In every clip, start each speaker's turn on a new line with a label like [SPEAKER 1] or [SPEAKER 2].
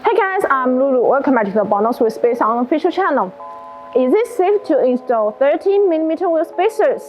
[SPEAKER 1] Hey guys, I'm Lulu. Welcome back to the BONOSS wheel spacer unofficial channel. Is it safe to install 13mm wheel spacers?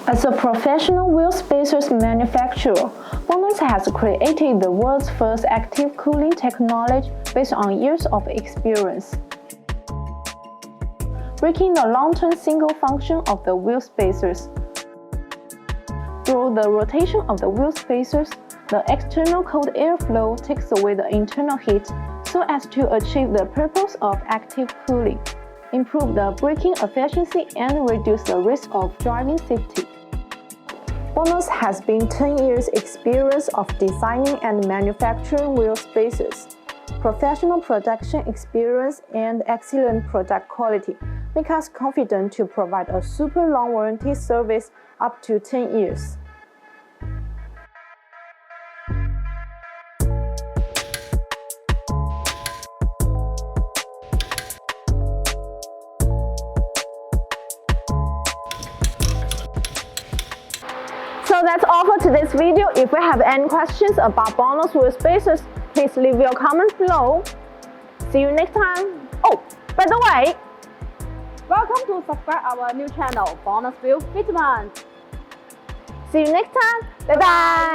[SPEAKER 1] As a professional wheel spacers manufacturer, BONOSS has created the world's first active cooling technology based on years of experience, breaking the long-term single function of the wheel spacers. Through the rotation of the wheel spacers, the external cold airflow takes away the internal heat so as to achieve the purpose of active cooling, improve the braking efficiency, and reduce the risk of driving safety. BONOSS has been 10 years experience of designing and manufacturing wheel spacers. Professional production experience and excellent product quality make us confident to provide a super long warranty service up to 10 years. So that's all for today's video. If you have any questions about BONOSS wheel spacers, please leave your comments below. See you next time. Oh, by the way,
[SPEAKER 2] welcome to subscribe our new channel, BONOSS Wheel Fitment.
[SPEAKER 1] See you next time. Bye bye.